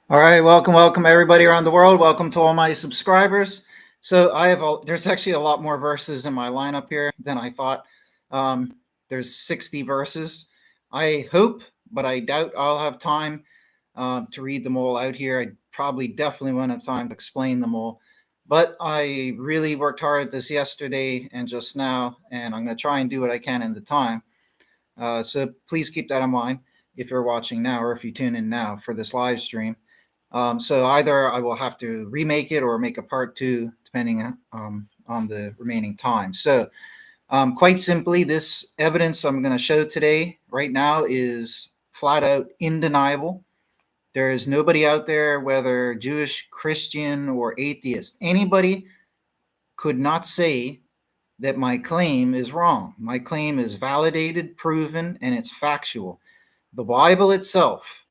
All right, welcome everybody around the world. Welcome to all my subscribers. So there's actually a lot more verses in my lineup here than I thought. There's 60 verses. I hope, but I doubt I'll have time to read them all out here. I probably definitely won't have time to explain them all. But I really worked hard at this yesterday and just now, and I'm going to try and do what I can in the time. So please keep that in mind if you're watching now or if you tune in now for this live stream. So either I will have to remake it or make a part two, depending on the remaining time. So quite simply, this evidence I'm going to show today, right now, is flat out indeniable. There is nobody out there, whether Jewish, Christian, or atheist, anybody could not say that my claim is wrong. My claim is validated, proven, and it's factual. The Bible itself,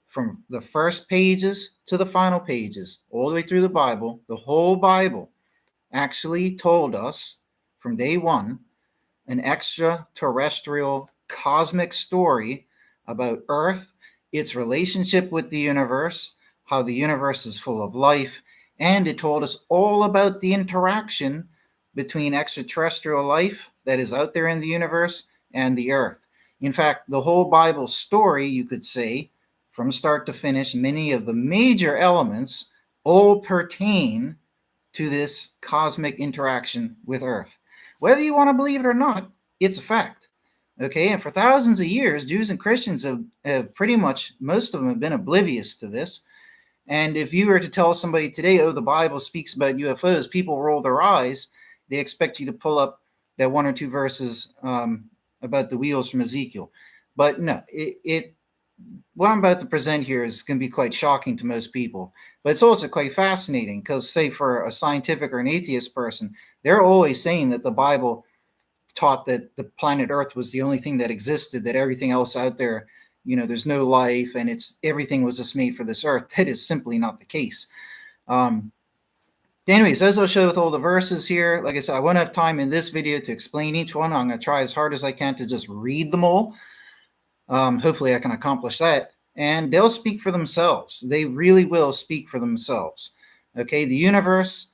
from the first pages to the final pages, all the way through the Bible, the whole Bible actually told us from day one an extraterrestrial cosmic story about Earth, its relationship with the universe, how the universe is full of life, and it told us all about the interaction between extraterrestrial life that is out there in the universe and the Earth. In fact, the whole Bible story, you could say, from start to finish, many of the major elements all pertain to this cosmic interaction with Earth. Whether you want to believe it or not, it's a fact. Okay, and for thousands of years, Jews and Christians have pretty much, most of them have been oblivious to this. And if you were to tell somebody today, oh, the Bible speaks about UFOs, people roll their eyes. They expect you to pull up that one or two verses about the wheels from Ezekiel. But no, what I'm about to present here is going to be quite shocking to most people, but it's also quite fascinating because, say, for a scientific or an atheist person, they're always saying that the Bible taught that the planet Earth was the only thing that existed, that everything else out there, there's no life, and everything was just made for this Earth. That is simply not the case. Anyways, as I'll show with all the verses here, like I said, I won't have time in this video to explain each one. I'm going to try as hard as I can to just read them all. Hopefully I can accomplish that. And they'll speak for themselves. They really will speak for themselves. Okay, the universe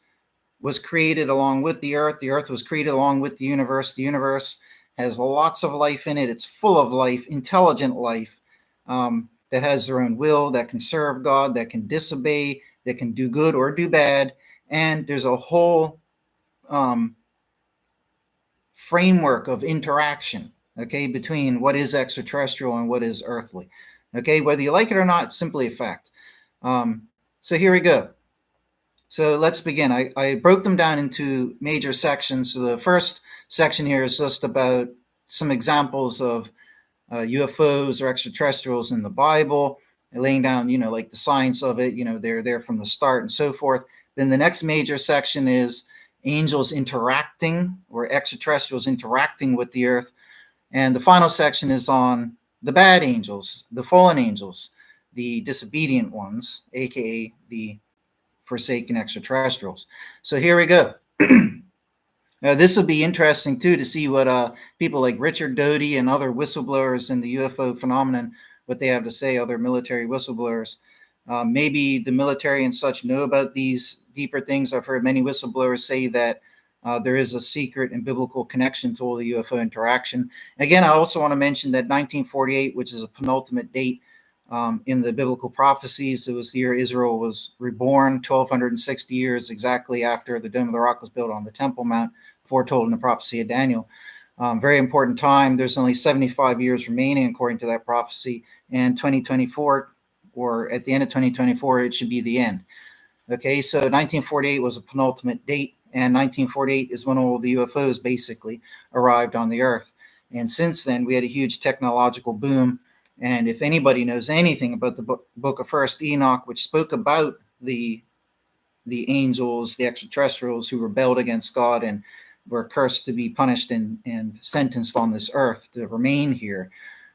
was created along with the Earth. The Earth was created along with the universe. The universe has lots of life in it. It's full of life, intelligent life, that has their own will, that can serve God, that can disobey, that can do good or do bad. And there's a whole framework of interaction, okay, between what is extraterrestrial and what is earthly. Okay, whether you like it or not, it's simply a fact. So here we go. So let's begin. I broke them down into major sections. So the first section here is just about some examples of UFOs or extraterrestrials in the Bible, laying down, like the science of it, they're there from the start and so forth. Then the next major section is angels interacting, or extraterrestrials interacting with the Earth. And the final section is on the bad angels, the fallen angels, the disobedient ones, aka the forsaken extraterrestrials. So here we go. This will be interesting too, to see what people like Richard Doty and other whistleblowers in the UFO phenomenon, what they have to say, other military whistleblowers. Maybe the military and such know about these deeper things. I've heard many whistleblowers say that there is a secret and biblical connection to all the UFO interaction. Again, I also want to mention that 1948, which is a penultimate date in the biblical prophecies, it was the year Israel was reborn, 1,260 years exactly after the Dome of the Rock was built on the Temple Mount, foretold in the prophecy of Daniel. Very important time. There's only 75 years remaining according to that prophecy, and 2024, or at the end of 2024, it should be the end. Okay, so 1948 was a penultimate date, and 1948 is when all the UFOs basically arrived on the Earth. And since then, we had a huge technological boom. And if anybody knows anything about the book of First Enoch, which spoke about the angels, the extraterrestrials who rebelled against God and were cursed to be punished and sentenced on this earth to remain here,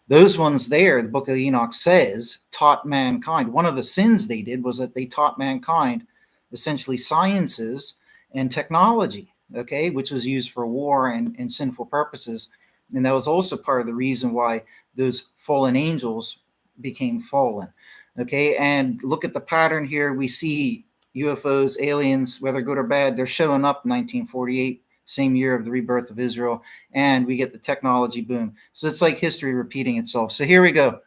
those ones there, the book of Enoch says, taught mankind. One of the sins they did was that they taught mankind essentially sciences and technology, okay, which was used for war and sinful purposes. And that was also part of the reason why those fallen angels became fallen. Okay, and look at the pattern here. We see UFOs, aliens, whether good or bad, they're showing up in 1948, same year of the rebirth of Israel, and we get the technology boom. So it's like history repeating itself. So here we go.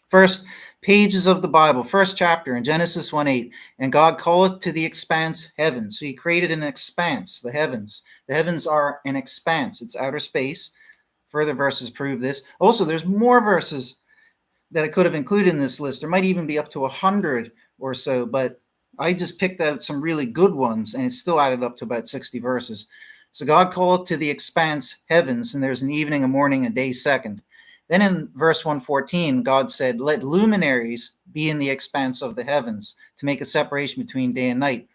First pages of the Bible, first chapter in Genesis 1:8. And God calleth to the expanse heaven. So he created an expanse, the heavens. The heavens are an expanse, it's outer space. Further verses prove this. Also, there's more verses that I could have included in this list. There might even be up to 100 or so, but I just picked out some really good ones, and it still added up to about 60 verses. So God calleth to the expanse heavens, and there's an evening, a morning, a day second. Then in verse 114, God said, let luminaries be in the expanse of the heavens to make a separation between day and night.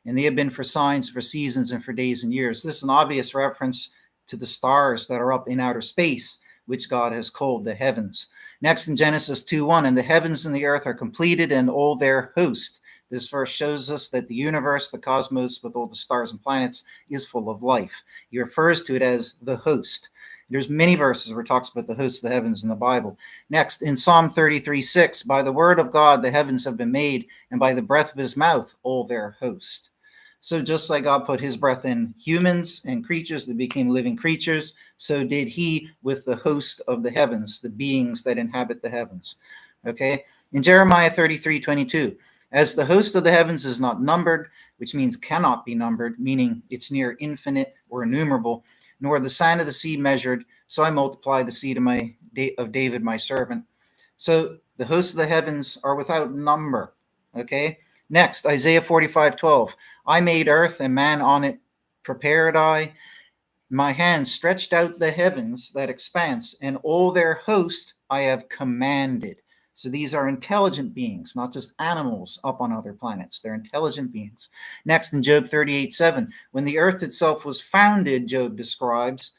And they have been for signs, for seasons, and for days and years. This is an obvious reference to the stars that are up in outer space, which God has called the heavens. Next in Genesis 2:1, and the heavens and the earth are completed and all their host. This verse shows us that the universe, the cosmos, with all the stars and planets, is full of life. He refers to it as the host. There's many verses where it talks about the host of the heavens in the Bible. Next, in Psalm 33:6, by the word of God the heavens have been made, and by the breath of his mouth all their host. So just like God put his breath in humans and creatures that became living creatures, so did he with the host of the heavens, the beings that inhabit the heavens. Okay? In Jeremiah 33:22, as the host of the heavens is not numbered, which means cannot be numbered, meaning it's near infinite or innumerable, nor the sand of the sea measured, so I multiply the seed of David, my servant. So the hosts of the heavens are without number. Okay? Next, Isaiah 45:12. I made earth and man on it, prepared I. My hand stretched out the heavens, that expanse, and all their host I have commanded. So these are intelligent beings, not just animals up on other planets. They're intelligent beings. Next, in Job 38:7, when the earth itself was founded, Job describes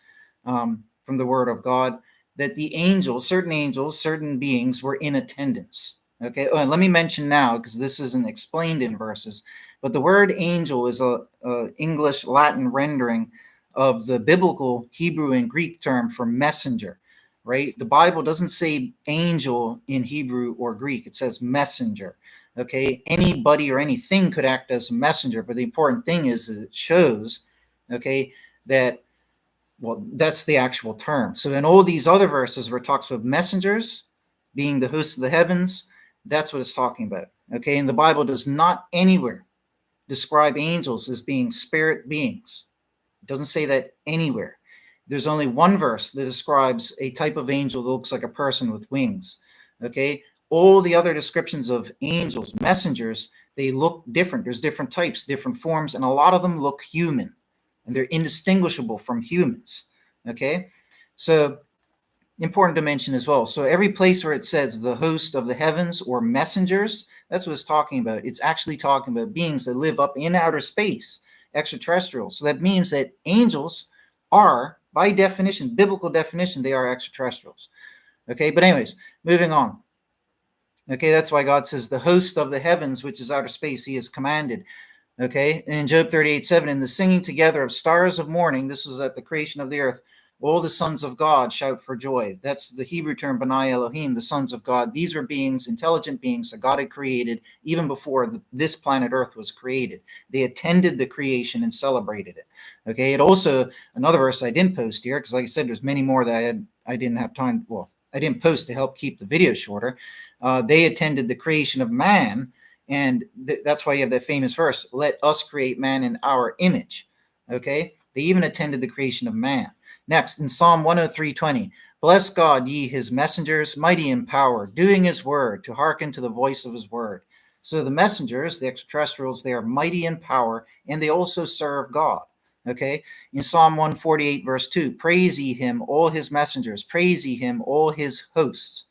from the word of God that the angels, certain beings were in attendance. Okay, and let me mention now, because this isn't explained in verses, but the word angel is a English Latin rendering of the biblical Hebrew and Greek term for messenger, right? The Bible doesn't say angel in Hebrew or Greek. It says messenger, okay? Anybody or anything could act as a messenger, but the important thing is that it shows, okay, that, well, that's the actual term. So in all these other verses where it talks about messengers being the host of the heavens, that's what it's talking about, okay? And the Bible does not anywhere describe angels as being spirit beings. It doesn't say that anywhere. There's only one verse that describes a type of angel that looks like a person with wings, okay? All the other descriptions of angels, messengers, they look different. There's different types, different forms, and a lot of them look human, and they're indistinguishable from humans, okay? So important to mention as well. So every place where it says the host of the heavens or messengers, that's what it's talking about. It's actually talking about beings that live up in outer space, extraterrestrials. So that means that angels are, by definition, biblical definition, they are extraterrestrials. Okay, but anyways, moving on. Okay, that's why God says the host of the heavens, which is outer space, he has commanded. Okay, and in Job 38:7, in the singing together of stars of morning, this was at the creation of the earth, all the sons of God shout for joy. That's the Hebrew term, B'nai Elohim, the sons of God. These were beings, intelligent beings that God had created even before this planet Earth was created. They attended the creation and celebrated it. Okay, it also, another verse I didn't post here, because like I said, there's many more that I didn't have time, well, I didn't post to help keep the video shorter. They attended the creation of man, and that's why you have that famous verse, let us create man in our image. Okay, they even attended the creation of man. Next, in Psalm 103:20, bless God, ye his messengers, mighty in power, doing his word, to hearken to the voice of his word. So the messengers, the extraterrestrials, they are mighty in power, and they also serve God. Okay, in Psalm 148:2, praise ye him, all his messengers, praise ye him, all his hosts.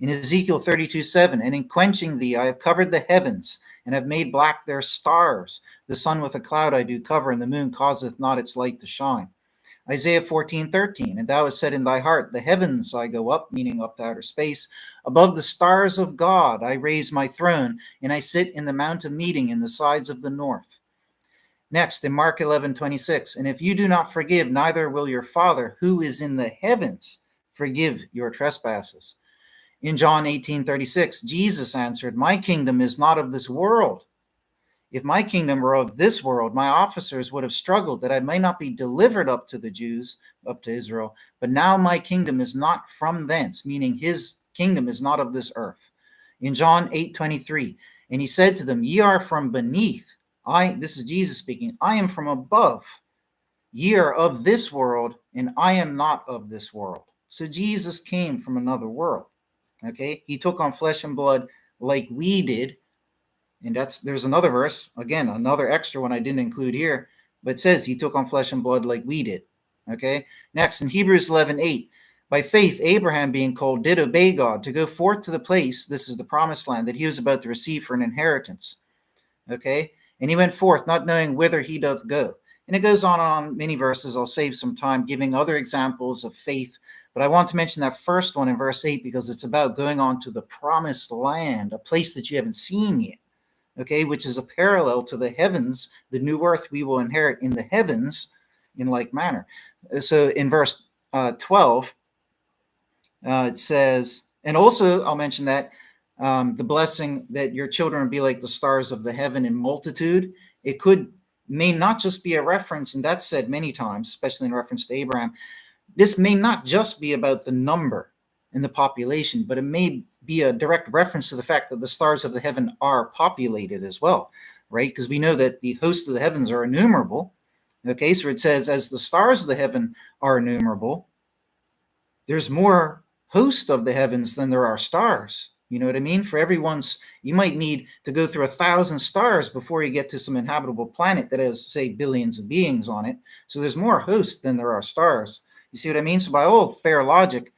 In Ezekiel 32:7, and in quenching thee I have covered the heavens, and have made black their stars. The sun with a cloud I do cover, and the moon causeth not its light to shine. Isaiah 14:13, and thou hast said in thy heart, the heavens I go up, meaning up to outer space. Above the stars of God I raise my throne, and I sit in the mount of meeting in the sides of the north. Next, in Mark 11:26, and if you do not forgive, neither will your Father who is in the heavens forgive your trespasses. In John 18:36, Jesus answered, "My kingdom is not of this world. If my kingdom were of this world, my officers would have struggled that I may not be delivered up to the Jews, up to Israel. But now my kingdom is not from thence," meaning his kingdom is not of this earth. In John 8:23, and he said to them, "Ye are from beneath. This is Jesus speaking, I am from above. Ye are of this world, and I am not of this world." So Jesus came from another world. Okay, he took on flesh and blood like we did. And there's another verse, again, another extra one I didn't include here, but it says he took on flesh and blood like we did. Okay, next in Hebrews 11:8, by faith Abraham, being called, did obey God to go forth to the place, this is the promised land, that he was about to receive for an inheritance. Okay, and he went forth not knowing whither he doth go. And it goes on many verses. I'll save some time giving other examples of faith, but I want to mention that first one in verse 8 because it's about going on to the promised land, a place that you haven't seen yet. Okay, which is a parallel to the heavens, the new earth we will inherit in the heavens in like manner. So in verse 12, it says, and also I'll mention that the blessing that your children will be like the stars of the heaven in multitude, it may not just be a reference, and that's said many times, especially in reference to Abraham. This may not just be about the number and the population, but it may be a direct reference to the fact that the stars of the heaven are populated as well, right? Because we know that the hosts of the heavens are innumerable. Okay, so it says, as the stars of the heaven are innumerable, there's more hosts of the heavens than there are stars. You know what I mean? For everyone's, you might need to go through 1,000 stars before you get to some inhabitable planet that has, say, billions of beings on it. So there's more hosts than there are stars. You see what I mean? So by all fair logic,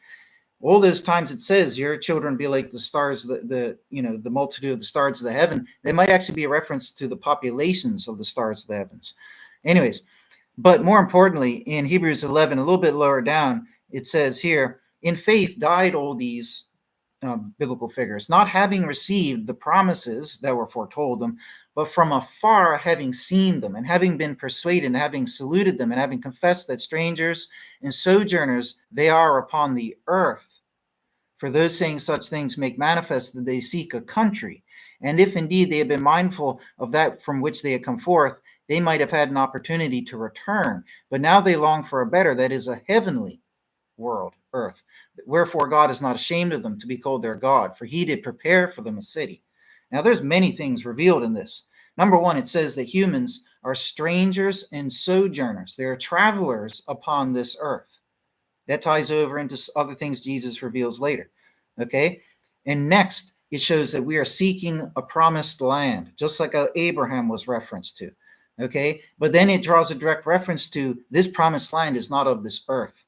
all those times it says your children be like the stars, the multitude of the stars of the heaven, they might actually be a reference to the populations of the stars of the heavens. Anyways, but more importantly, in Hebrews 11, a little bit lower down, it says here, in faith died all these biblical figures, not having received the promises that were foretold them, but from afar having seen them, and having been persuaded, and having saluted them, and having confessed that strangers and sojourners they are upon the earth. For those saying such things make manifest that they seek a country. And if indeed they had been mindful of that from which they had come forth, they might have had an opportunity to return. But now they long for a better, that is, a heavenly world, earth. Wherefore God is not ashamed of them to be called their God, for he did prepare for them a city. Now there's many things revealed in this. Number one, it says that humans are strangers and sojourners. They are travelers upon this earth. That ties over into other things Jesus reveals later. Okay? And next, it shows that we are seeking a promised land, just like Abraham was referenced to. Okay? But then it draws a direct reference to this promised land is not of this earth.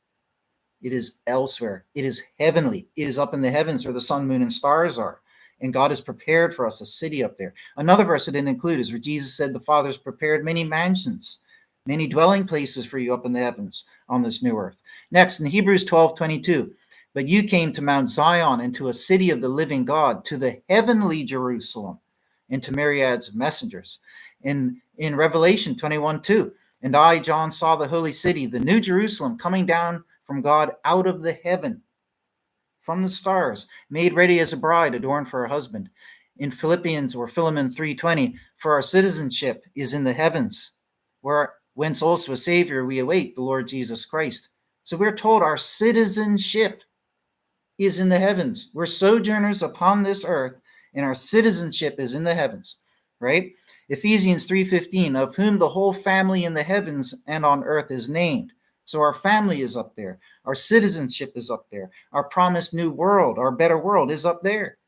It is elsewhere. It is heavenly. It is up in the heavens where the sun, moon, and stars are. And God has prepared for us a city up there. Another verse I didn't include is where Jesus said the Father's prepared many mansions, many dwelling places for you up in the heavens on this new earth. Next, in Hebrews 12:22, but you came to Mount Zion and to a city of the living God, to the heavenly Jerusalem, and to myriads of messengers. In Revelation 21:2, and I, John, saw the holy city, the new Jerusalem, coming down from God out of the heaven, from the stars, made ready as a bride adorned for her husband. In Philippians or Philemon 3:20, for our citizenship is in the heavens, whence also a Savior we await, the Lord Jesus Christ. So we're told our citizenship is in the heavens. We're sojourners upon this earth, and our citizenship is in the heavens, right? Ephesians 3:15, of whom the whole family in the heavens and on earth is named. So our family is up there. Our citizenship is up there. Our promised new world, our better world is up there.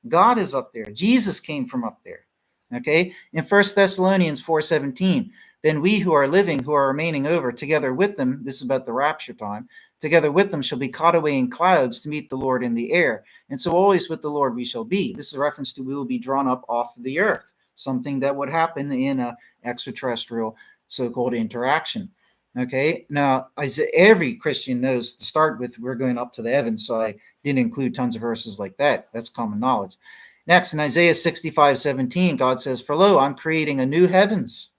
God is up there. Jesus came from up there. Okay? In 1 Thessalonians 4:17, then we who are living, who are remaining over, together with them, this is about the rapture time, together with them shall be caught away in clouds to meet the Lord in the air. And so always with the Lord we shall be. This is a reference to we will be drawn up off the earth, something that would happen in an extraterrestrial so-called interaction. Okay, now every Christian knows to start with we're going up to the heavens, so I didn't include tons of verses like that. That's common knowledge. Next, in Isaiah 65:17, God says, for lo, I'm creating a new heavens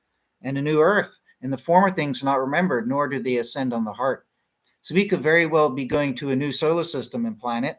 and a new earth, and the former things are not remembered, nor do they ascend on the heart. So we could very well be going to a new solar system and planet.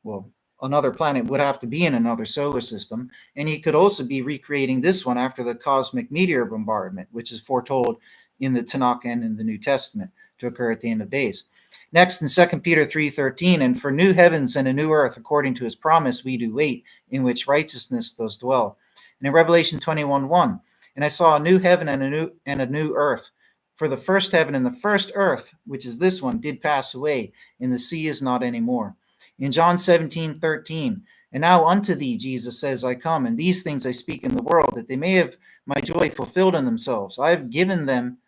Well, another planet would have to be in another solar system. And he could also be recreating this one after the cosmic meteor bombardment, which is foretold in the Tanakh and in the New Testament to occur at the end of days. Next, in 2 Peter 3:13, and for new heavens and a new earth, according to his promise, we do wait, in which righteousness does dwell. And in Revelation 21:1, and I saw a new heaven and a new earth. For the first heaven and the first earth, which is this one, did pass away, and the sea is not anymore. In John 17:13, and now unto thee, Jesus says, I come, and these things I speak in the world, that they may have my joy fulfilled in themselves. I have given them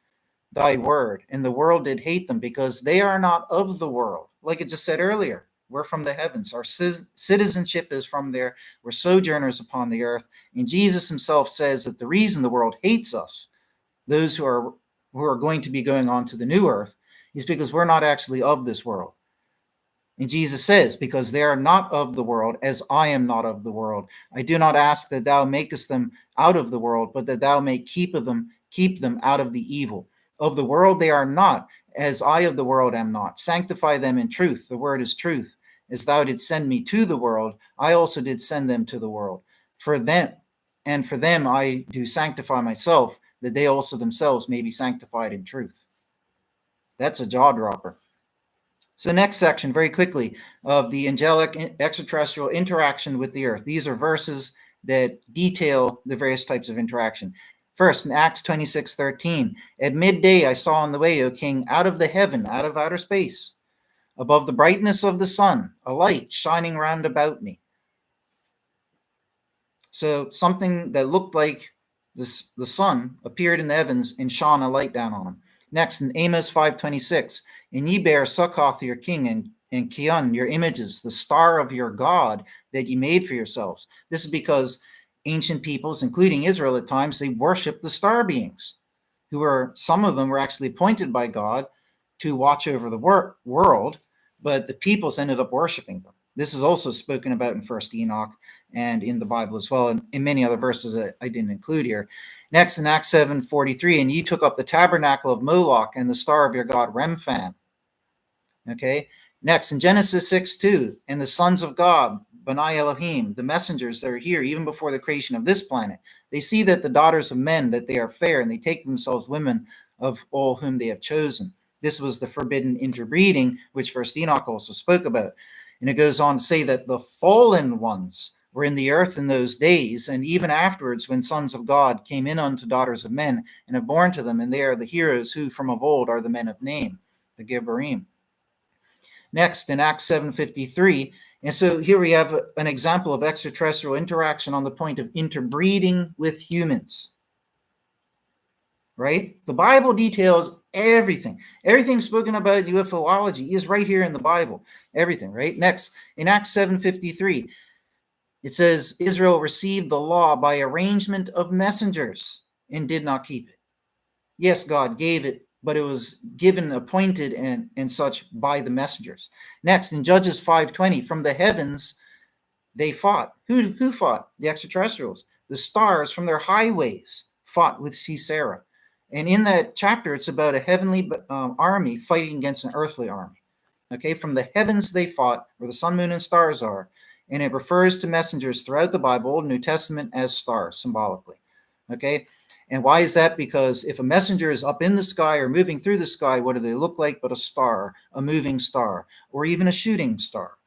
thy word, and the world did hate them, because they are not of the world. Like it just said earlier, we're from the heavens. Our citizenship is from there. We're sojourners upon the earth. And Jesus himself says that the reason the world hates us, those who are going to be going on to the new earth, is because we're not actually of this world. And Jesus says, because they are not of the world, as I am not of the world. I do not ask that thou makest them out of the world, but that thou may keep them out of the evil. Of the world they are not, as I of the world am not. Sanctify them in truth. The word is truth. As thou didst send me to the world, I also did send them to the world. For them I do sanctify myself, that they also themselves may be sanctified in truth. That's a jaw dropper. So next section, very quickly, of the angelic extraterrestrial interaction with the earth. These are verses that detail the various types of interaction. First, in Acts 26:13, at midday I saw on the way, O king, out of the heaven, out of outer space, above the brightness of the sun, a light shining round about me. So something that looked like the sun appeared in the heavens and shone a light down on him. Next, in Amos 5:26, and ye bear Succoth your king, and Kion your images, the star of your God that ye made for yourselves. This is because ancient peoples, including Israel at times, they worshiped the star beings, some of them were actually appointed by God to watch over the world, but the peoples ended up worshiping them. This is also spoken about in First Enoch and in the Bible as well, and in many other verses that I didn't include here. Next, in Acts 7:43, and ye took up the tabernacle of Moloch and the star of your god Remphan. Okay. Next, in Genesis 6:2, and the sons of God, B'nai Elohim, the messengers that are here even before the creation of this planet, they see that the daughters of men, that they are fair, and they take themselves women of all whom they have chosen. This was the forbidden interbreeding, which First Enoch also spoke about. And it goes on to say that the fallen ones were in the earth in those days, and even afterwards, when sons of God came in unto daughters of men and have born to them, and they are the heroes who from of old are the men of name, the Gibborim. Next, in Acts 7:53, and so here we have an example of extraterrestrial interaction on the point of interbreeding with humans. Right? The Bible details everything. Everything spoken about UFOlogy is right here in the Bible. Everything, right? Next, in Acts 7:53, it says, Israel received the law by arrangement of messengers and did not keep it. Yes, God gave it, but it was given, appointed, and such by the messengers. Next, in Judges 5:20, from the heavens they fought. Who fought? The extraterrestrials. The stars from their highways fought with Sisera. And in that chapter, it's about a heavenly army fighting against an earthly army. Okay, from the heavens they fought, where the sun, moon, and stars are. And it refers to messengers throughout the Bible, Old and New Testament, as stars, symbolically. Okay, and why is that? Because if a messenger is up in the sky or moving through the sky, what do they look like but a star, a moving star, or even a shooting star?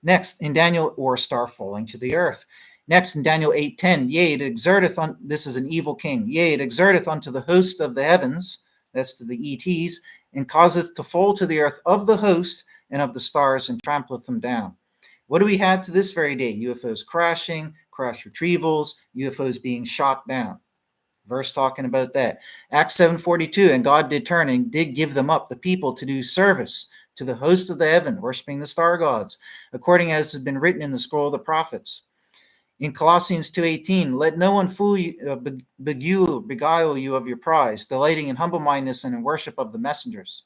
Next, in Daniel, or a star falling to the earth. Next, in Daniel 8:10, yea, it exerteth this is an evil king, yea, it exerteth unto the host of the heavens, that's to the ETs, and causeth to fall to the earth of the host and of the stars, and trampleth them down. What do we have to this very day? UFOs crashing, crash retrievals, UFOs being shot down. Verse talking about that. Acts 7:42, and God did turn and did give them up, the people, to do service to the host of the heaven, worshiping the star gods, according as has been written in the scroll of the prophets. In Colossians 2:18, let no one fool you, beguile you of your prize, delighting in humble-mindedness and in worship of the messengers.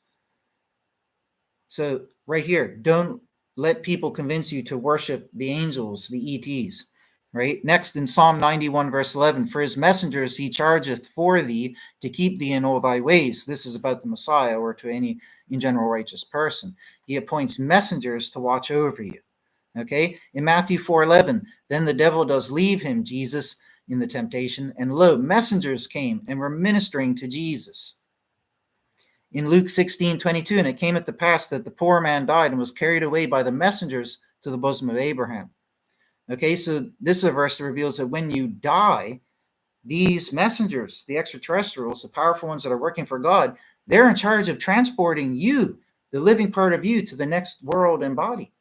So right here, don't let people convince you to worship the angels, the ETs. Right? Next, in Psalm 91, verse 11, for his messengers he chargeth for thee to keep thee in all thy ways. This is about the Messiah, or to any in general righteous person. He appoints messengers to watch over you. Okay, in Matthew 4:11, then the devil does leave him, Jesus, in the temptation, and lo, messengers came and were ministering to Jesus. In Luke 16:22, and it came at the pass that the poor man died and was carried away by the messengers to the bosom of Abraham. Okay, so this is a verse that reveals that when you die, these messengers, the extraterrestrials, the powerful ones that are working for God, they're in charge of transporting you, the living part of you, to the next world and body.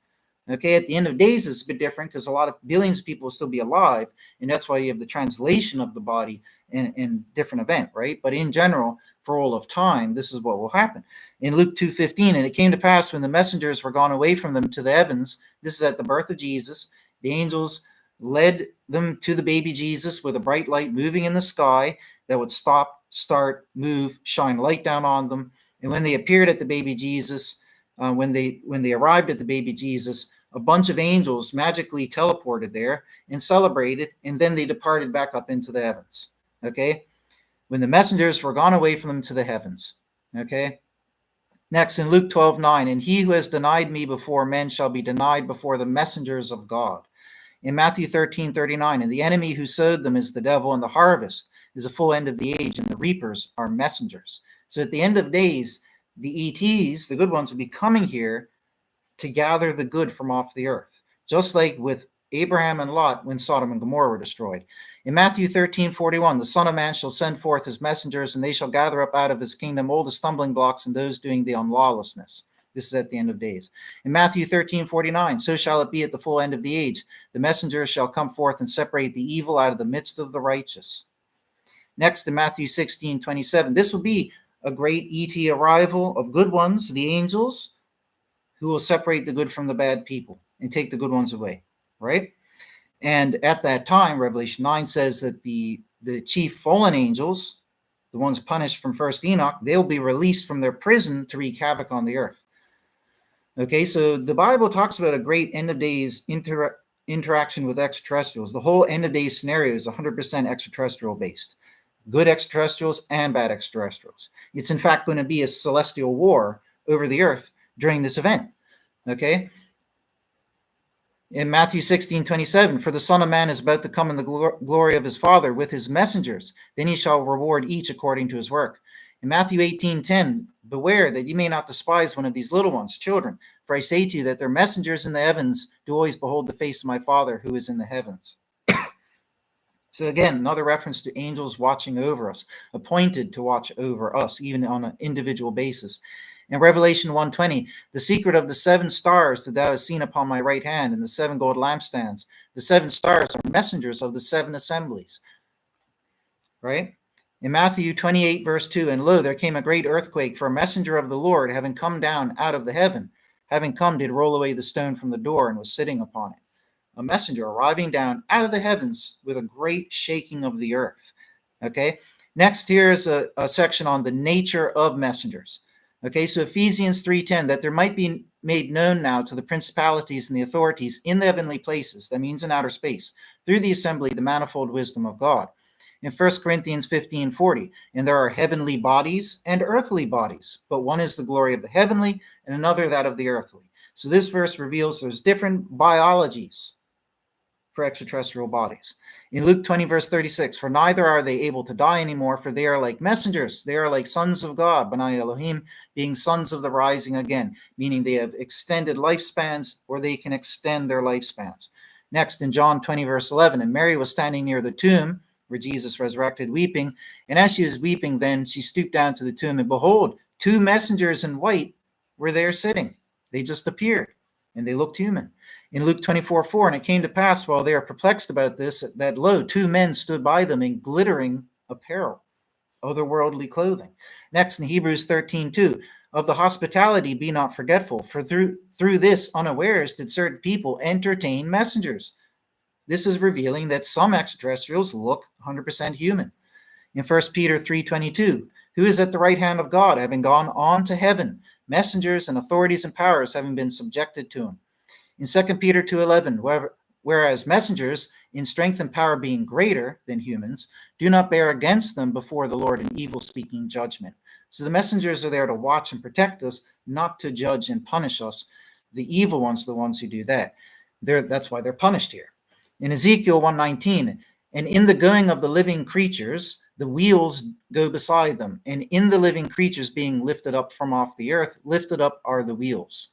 Okay, at the end of days, it's a bit different because a lot of billions of people will still be alive, and that's why you have the translation of the body in different event, right? But in general, for all of time, this is what will happen. In Luke 2:15, and it came to pass when the messengers were gone away from them to the heavens, this is at the birth of Jesus, the angels led them to the baby Jesus with a bright light moving in the sky that would stop, start, move, shine light down on them. And when they appeared at the baby Jesus, when they arrived at the baby Jesus, a bunch of angels magically teleported there and celebrated, and then they departed back up into the heavens. Okay, when the messengers were gone away from them to the heavens. Okay. Next, in Luke 12:9, and he who has denied me before men shall be denied before the messengers of God. In Matthew 13:39, and the enemy who sowed them is the devil, and the harvest is a full end of the age, and the reapers are messengers. So at the end of days, the ETs, the good ones, will be coming here to gather the good from off the earth, just like with Abraham and Lot when Sodom and Gomorrah were destroyed. In Matthew 13:41, the Son of Man shall send forth his messengers, and they shall gather up out of his kingdom all the stumbling blocks and those doing the unlawlessness. This is at the end of days. In Matthew 13:49, so shall it be at the full end of the age. The messengers shall come forth and separate the evil out of the midst of the righteous. Next, in Matthew 16:27, this will be a great ET arrival of good ones, the angels, who will separate the good from the bad people and take the good ones away, right? And at that time, Revelation 9 says that the chief fallen angels, the ones punished from first Enoch, they'll be released from their prison to wreak havoc on the earth. Okay, so the Bible talks about a great end of days interaction with extraterrestrials. The whole end of days scenario is 100% extraterrestrial based. Good extraterrestrials and bad extraterrestrials. It's in fact going to be a celestial war over the earth during this event. Okay. In Matthew 16:27, for the Son of Man is about to come in the glory of his Father with his messengers. Then he shall reward each according to his work. In Matthew 18:10, beware that ye may not despise one of these little ones, children. For I say to you that their messengers in the heavens do always behold the face of my Father who is in the heavens. So again, another reference to angels watching over us, appointed to watch over us, even on an individual basis. In Revelation 1:20, the secret of the 7 stars that thou hast seen upon my right hand and the 7 gold lampstands. The 7 stars are messengers of the 7 assemblies. Right? In Matthew 28, verse 2, and lo, there came a great earthquake, for a messenger of the Lord, having come down out of the heaven, having come, did roll away the stone from the door and was sitting upon it. A messenger arriving down out of the heavens with a great shaking of the earth. Okay? Next, here's a section on the nature of messengers. Okay, so Ephesians 3:10, that there might be made known now to the principalities and the authorities in the heavenly places, that means in outer space, through the assembly, the manifold wisdom of God. In 1 Corinthians 15:40, and there are heavenly bodies and earthly bodies, but one is the glory of the heavenly and another that of the earthly. So this verse reveals there's different biologies for extraterrestrial bodies. In Luke 20, verse 36, for neither are they able to die anymore, for they are like messengers. They are like sons of God, B'nai Elohim, being sons of the rising again, meaning they have extended lifespans or they can extend their lifespans. Next, in John 20, verse 11, and Mary was standing near the tomb where Jesus resurrected, weeping. And as she was weeping, then she stooped down to the tomb, and behold, 2 messengers in white were there sitting. They just appeared, and they looked human. In Luke 24:4, and it came to pass while they are perplexed about this, that lo, 2 men stood by them in glittering apparel, otherworldly clothing. Next, in Hebrews 13:2, of the hospitality be not forgetful, for through this unawares did certain people entertain messengers. This is revealing that some extraterrestrials look 100% human. In 1 Peter 3:22, who is at the right hand of God, having gone on to heaven, messengers and authorities and powers having been subjected to him. In 2 Peter 2:11, whereas messengers, in strength and power being greater than humans, do not bear against them before the Lord in evil-speaking judgment. So the messengers are there to watch and protect us, not to judge and punish us. The evil ones are the ones who do that. That's why they're punished here. In Ezekiel 1:19, and in the going of the living creatures, the wheels go beside them. And in the living creatures being lifted up from off the earth, lifted up are the wheels.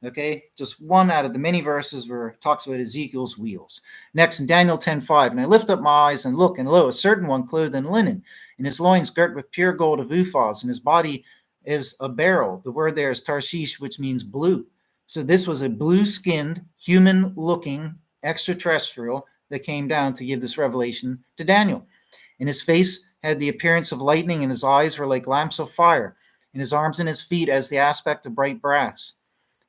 Okay, just one out of the many verses where it talks about Ezekiel's wheels. Next, in Daniel 10:5, and I lift up my eyes and look, and lo, a certain one clothed in linen, and his loins girt with pure gold of Uphaz, and his body is a beryl. The word there is Tarshish, which means blue. So this was a blue-skinned, human-looking extraterrestrial that came down to give this revelation to Daniel. And his face had the appearance of lightning, and his eyes were like lamps of fire, and his arms and his feet as the aspect of bright brass.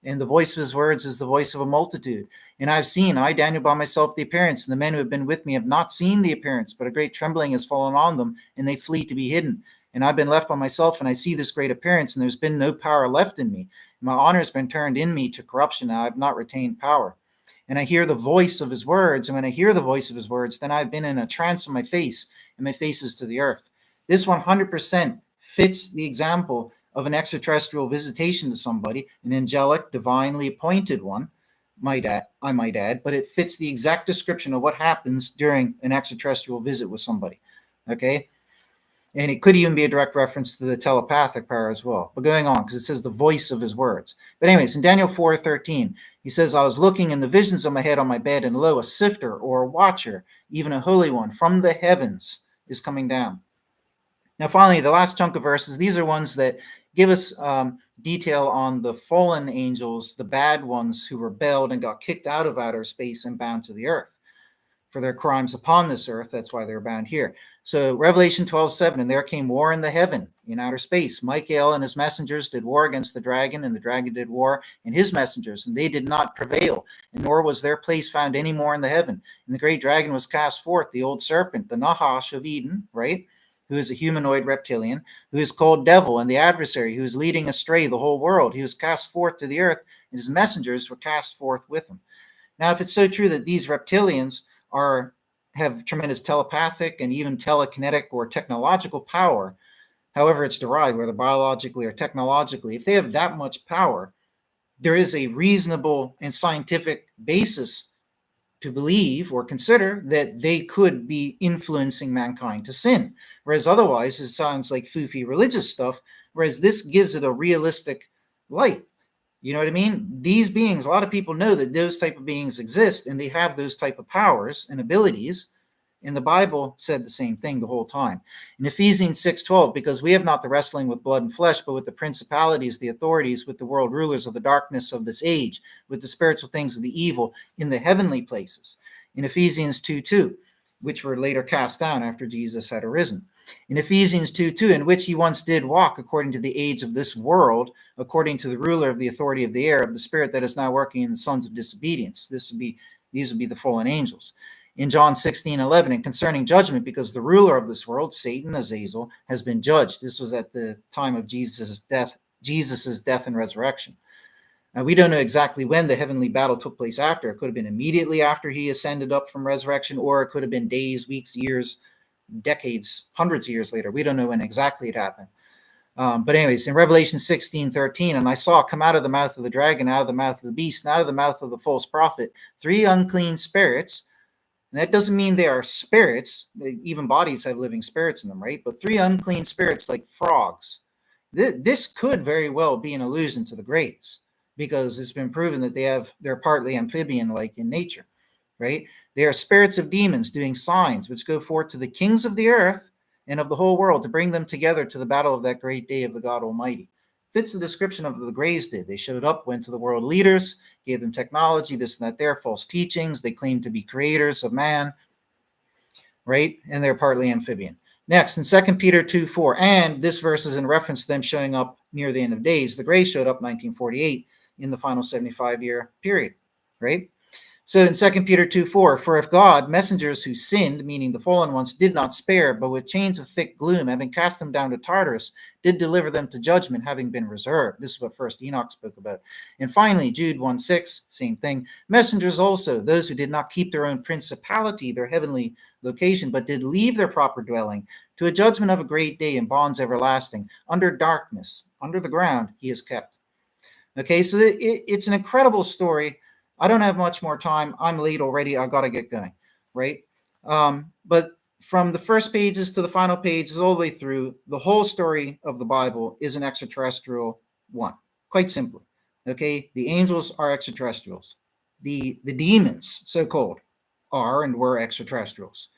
And the voice of his words is the voice of a multitude. And I've seen, I, Daniel, by myself, the appearance, and the men who have been with me have not seen the appearance, but a great trembling has fallen on them, and they flee to be hidden. And I've been left by myself, and I see this great appearance, and there's been no power left in me. My honor has been turned in me to corruption, and I have not retained power. And I hear the voice of his words, and when I hear the voice of his words, then I've been in a trance on my face, and my face is to the earth. This 100% fits the example of an extraterrestrial visitation to somebody, an angelic, divinely appointed one, I might add, but it fits the exact description of what happens during an extraterrestrial visit with somebody. Okay? And it could even be a direct reference to the telepathic power as well. But going on, because it says the voice of his words. But anyways, in Daniel 4:13, he says, I was looking in the visions of my head on my bed, and lo, a sifter or a watcher, even a holy one, from the heavens is coming down. Now, finally, the last chunk of verses, these are ones that give us detail on the fallen angels, the bad ones who rebelled and got kicked out of outer space and bound to the earth for their crimes upon this earth. That's why they're bound here. So Revelation 12:7, and there came war in the heaven, in outer space. Michael and his messengers did war against the dragon, and the dragon did war and his messengers, and they did not prevail, and nor was their place found any more in the heaven. And the great dragon was cast forth, the old serpent, the Nahash of Eden, right? Who is a humanoid reptilian, who is called devil and the adversary, who is leading astray the whole world. He was cast forth to the earth, and his messengers were cast forth with him. Now, if it's so true that these reptilians have tremendous telepathic and even telekinetic or technological power, however it's derived, whether biologically or technologically, if they have that much power, there is a reasonable and scientific basis to believe or consider that they could be influencing mankind to sin. Whereas otherwise, it sounds like foofy religious stuff, whereas this gives it a realistic light. You know what I mean? These beings, a lot of people know that those type of beings exist, and they have those type of powers and abilities. And the Bible said the same thing the whole time. In Ephesians 6:12, because we have not the wrestling with blood and flesh, but with the principalities, the authorities, with the world rulers of the darkness of this age, with the spiritual things of the evil in the heavenly places. In Ephesians 2:2, which were later cast down after Jesus had arisen. In Ephesians 2:2, in which he once did walk according to the age of this world, according to the ruler of the authority of the air, of the spirit that is now working in the sons of disobedience. These would be the fallen angels. In John 16:11, and concerning judgment, because the ruler of this world, Satan, Azazel, has been judged. This was at the time of Jesus' death and resurrection. Now, we don't know exactly when the heavenly battle took place after. It could have been immediately after he ascended up from resurrection, or it could have been days, weeks, years, decades, hundreds of years later. We don't know when exactly it happened. But anyways, in Revelation 16:13, and I saw come out of the mouth of the dragon, out of the mouth of the beast, and out of the mouth of the false prophet, 3 unclean spirits. And that doesn't mean they are spirits. Even bodies have living spirits in them, right? But 3 unclean spirits like frogs. This could very well be an allusion to the Greys, because it's been proven that they're partly amphibian-like in nature, right? They are spirits of demons doing signs, which go forth to the kings of the earth and of the whole world to bring them together to the battle of that great day of the God Almighty. Fits the description of what the Greys did. They showed up, went to the world leaders, gave them technology, this and that, their false teachings. They claimed to be creators of man, right? And they're partly amphibian. Next, in 2 Peter 2:4, and this verse is in reference to them showing up near the end of days. The Greys showed up 1948 in the final 75-year period, right? So in 2 Peter 2:4, for if God, messengers who sinned, meaning the fallen ones, did not spare, but with chains of thick gloom, having cast them down to Tartarus, did deliver them to judgment, having been reserved. This is what first Enoch spoke about. And finally, Jude 1:6, same thing. Messengers also, those who did not keep their own principality, their heavenly location, but did leave their proper dwelling, to a judgment of a great day in bonds everlasting, under darkness, under the ground he is kept. Okay, so it's an incredible story I don't have much more time. I'm late already. I got to get going, right? But from the first pages to the final pages, all the way through, the whole story of the Bible is an extraterrestrial one, quite simply. Okay, the angels are extraterrestrials. The demons, so called, are and were extraterrestrials.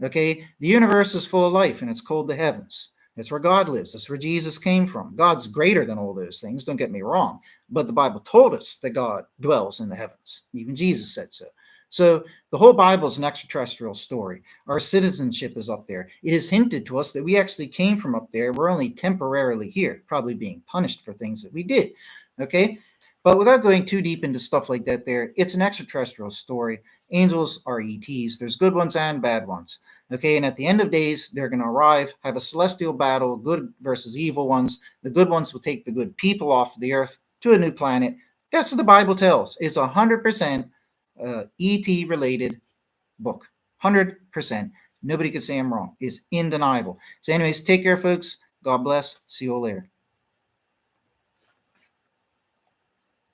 Okay, the universe is full of life and it's called the heavens. That's where God lives. That's where Jesus came from. God's greater than all those things, don't get me wrong. But the Bible told us that God dwells in the heavens. Even Jesus said so. So the whole Bible is an extraterrestrial story. Our citizenship is up there. It is hinted to us that we actually came from up there. We're only temporarily here, probably being punished for things that we did. Okay, but without going too deep into stuff like that there, it's an extraterrestrial story. Angels are ETs. There's good ones and bad ones. Okay, and at the end of days, they're going to arrive, have a celestial battle, good versus evil ones. The good ones will take the good people off the earth to a new planet. That's what the Bible tells. It's 100% ET related book. 100%. Nobody could say I'm wrong. It's indeniable. So anyways, take care, folks. God bless. See you all later.